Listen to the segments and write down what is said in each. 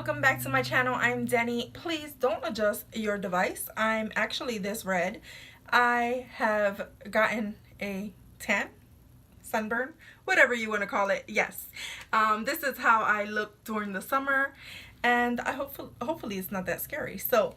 welcome back to my channel. I'm Deni. Please don't adjust your device. I'm actually this red. I have gotten a tan, sunburn, whatever you want to call it. Yes, this is how I look during the summer, and I hopefully it's not that scary. So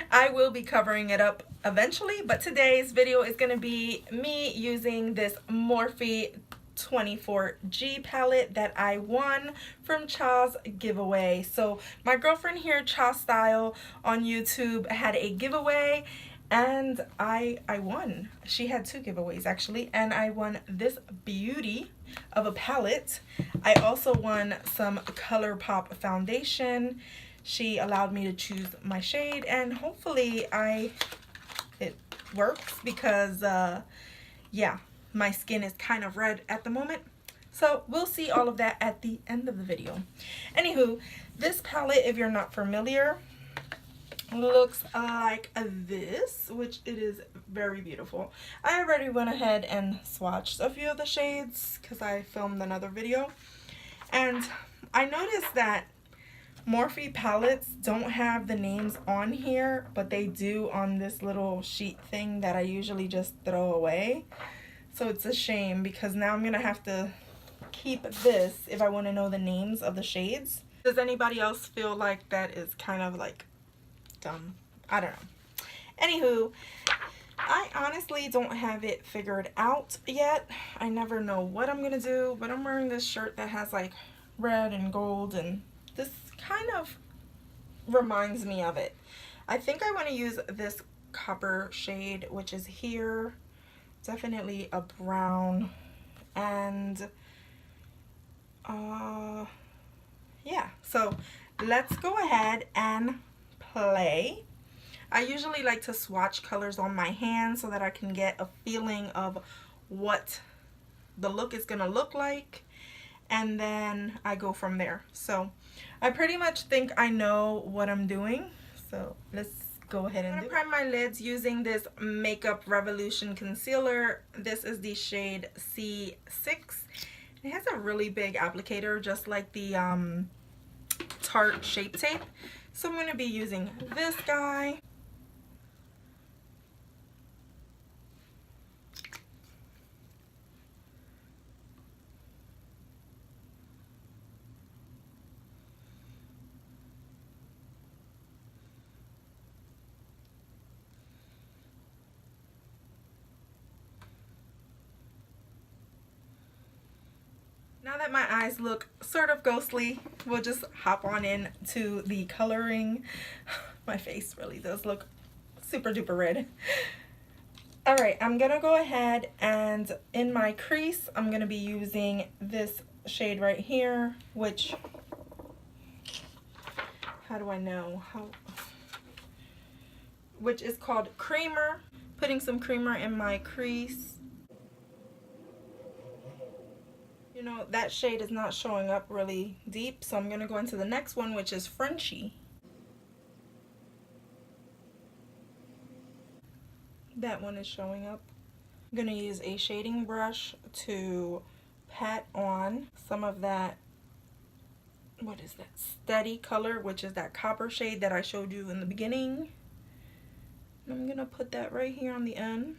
I will be covering it up eventually, but today's video is going to be me using this Morphe 24G palette that I won from Cha's giveaway. So my girlfriend here, Cha Style on YouTube, had a giveaway and I won. She had two giveaways actually, and I won this beauty of a palette. I also won some ColourPop foundation. She allowed me to choose my shade, and hopefully it works because yeah, my skin is kind of red at the moment. So we'll see all of that at the end of the video. Anywho, this palette, if you're not familiar, looks like this, which it is very beautiful. I already went ahead and swatched a few of the shades because I filmed another video, and I noticed that Morphe palettes don't have the names on here, but they do on this little sheet thing that I usually just throw away. So it's a shame because now I'm gonna have to keep this if I want to know the names of the shades. Does anybody else feel like that is kind of like dumb? I don't know. Anywho, I honestly don't have it figured out yet. I never know what I'm gonna do, but I'm wearing this shirt that has like red and gold, and this kind of reminds me of it. I think I want to use this copper shade, which is here. Definitely a brown, and yeah, so let's go ahead and play. I usually like to swatch colors on my hand so that I can get a feeling of what the look is gonna look like, and then I go from there. So I pretty much think I know what I'm doing, so let's go ahead and prime my lids using this Makeup Revolution concealer. This is the shade C6. It has a really big applicator, just like the Tarte Shape Tape. So I'm going to be using this guy. Now that my eyes look sort of ghostly, we'll just hop on in to the coloring. My face really does look super duper red. Alright, I'm gonna go ahead and in my crease, I'm gonna be using this shade right here, which, how do I know? Which is called Creamer. Putting some creamer in my crease. You know, that shade is not showing up really deep, so I'm going to go into the next one, which is Frenchy. That one is showing up. I'm going to use a shading brush to pat on some of that, what is that, steady color, which is that copper shade that I showed you in the beginning. And I'm going to put that right here on the end.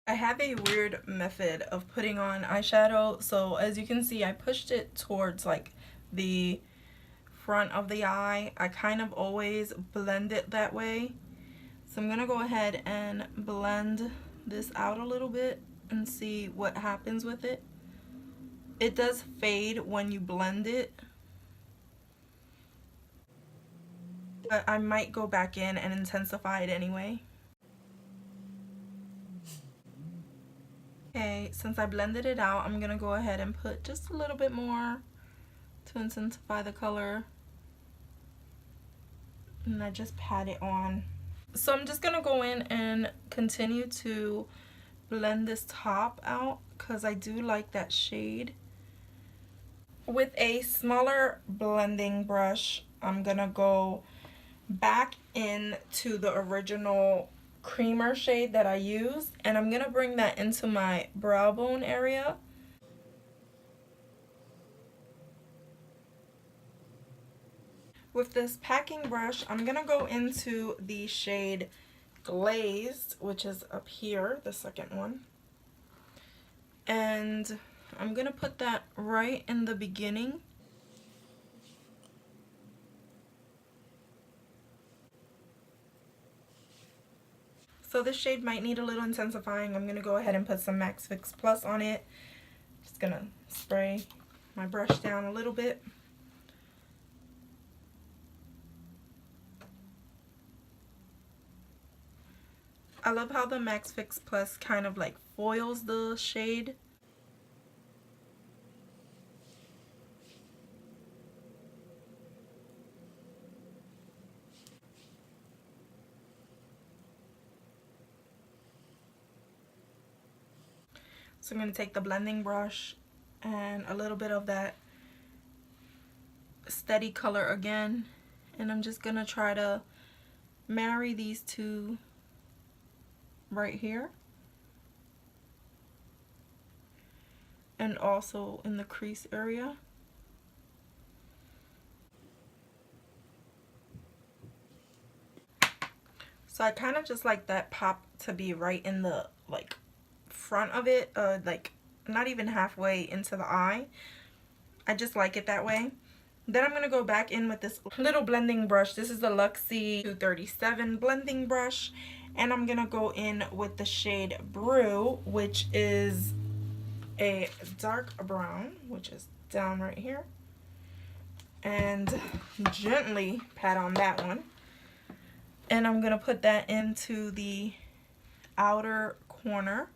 I have a weird method of putting on eyeshadow, so as you can see, I pushed it towards like the front of the eye. I kind of always blend it that way. So I'm gonna go ahead and blend this out a little bit and see what happens with it. It does fade when you blend it, but I might go back in and intensify it anyway. Okay, since I blended it out, I'm gonna go ahead and put just a little bit more to intensify the color, and I just pat it on. So I'm just gonna go in and continue to blend this top out because I do like that shade. With a smaller blending brush, I'm gonna go back into the original creamer shade that I used, and I'm gonna bring that into my brow bone area. With this packing brush, I'm gonna go into the shade Glazed, which is up here, the second one, and I'm gonna put that right in the beginning. So this shade might need a little intensifying. I'm gonna go ahead and put some Max Fix Plus on it. Just gonna spray my brush down a little bit. I love how the Max Fix Plus kind of like foils the shade. So I'm going to take the blending brush and a little bit of that steady color again, and I'm just going to try to marry these two right here, and also in the crease area. So I kind of just like that pop to be right in the like front of it, like not even halfway into the eye. I just like it that way. Then I'm going to go back in with this little blending brush. This is the Luxie 237 blending brush, and I'm going to go in with the shade Brew, which is a dark brown, which is down right here, and gently pat on that one. And I'm going to put that into the outer corner.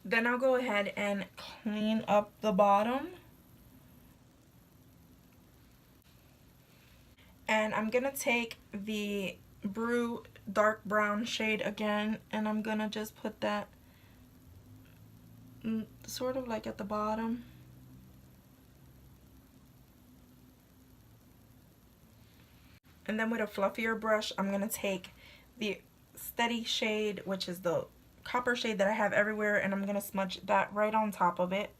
Then I'll go ahead and clean up the bottom. And I'm going to take the Brew dark brown shade again, and I'm going to just put that sort of like at the bottom. And then with a fluffier brush, I'm going to take the steady shade, which is the copper shade that I have everywhere, and I'm going to smudge that right on top of it.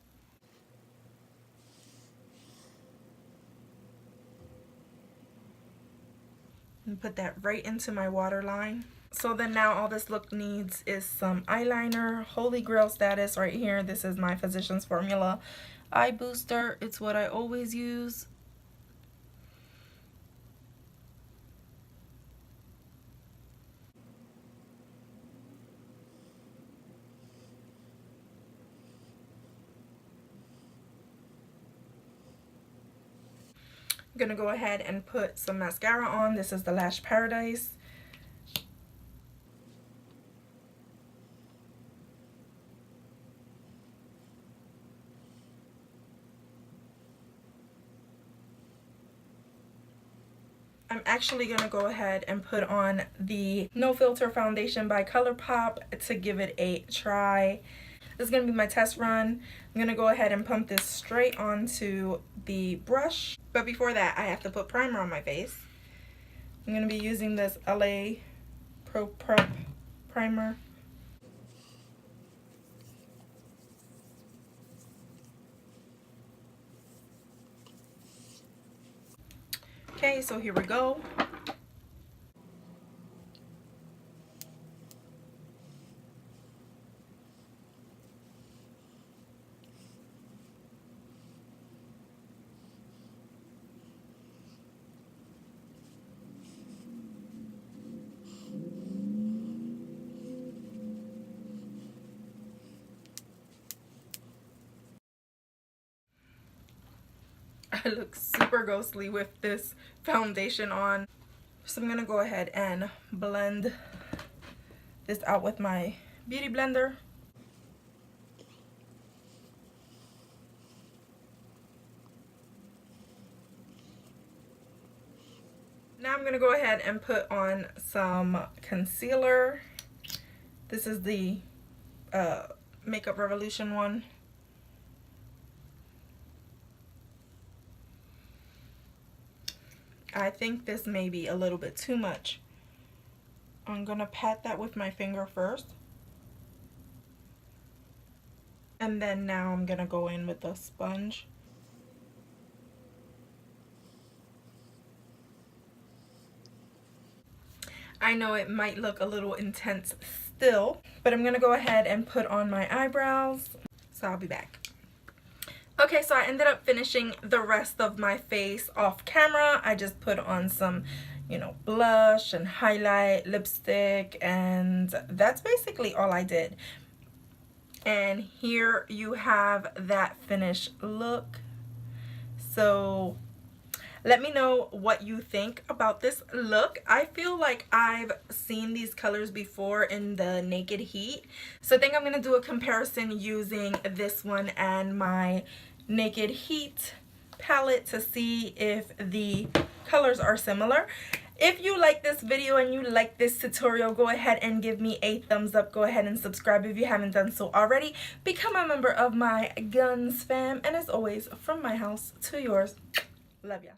And put that right into my waterline. So then now all this look needs is some eyeliner. Holy Grail status right here. This is my Physicians Formula Eye Booster. It's what I always use. I'm gonna go ahead and put some mascara on. This is the Lash Paradise. I'm actually going to go ahead and put on the No Filter Foundation by ColourPop to give it a try. This is going to be my test run. I'm going to go ahead and pump this straight onto the brush. But before that, I have to put primer on my face. I'm going to be using this LA Pro Prep primer. Okay, so here we go. I look super ghostly with this foundation on. So I'm going to go ahead and blend this out with my beauty blender. Now I'm going to go ahead and put on some concealer. This is the Makeup Revolution one. I think this may be a little bit too much. I'm going to pat that with my finger first. And then now I'm going to go in with a sponge. I know it might look a little intense still, but I'm going to go ahead and put on my eyebrows. So I'll be back. Okay, so I ended up finishing the rest of my face off camera. I just put on some, you know, blush and highlight, lipstick, and that's basically all I did. And here you have that finished look. So let me know what you think about this look. I feel like I've seen these colors before in the Naked Heat. So I think I'm going to do a comparison using this one and my Naked Heat palette to see if the colors are similar. If you like this video and you like this tutorial, go ahead and give me a thumbs up. Go ahead and subscribe if you haven't done so already. Become a member of my GonzFam. And as always, from my house to yours, love ya.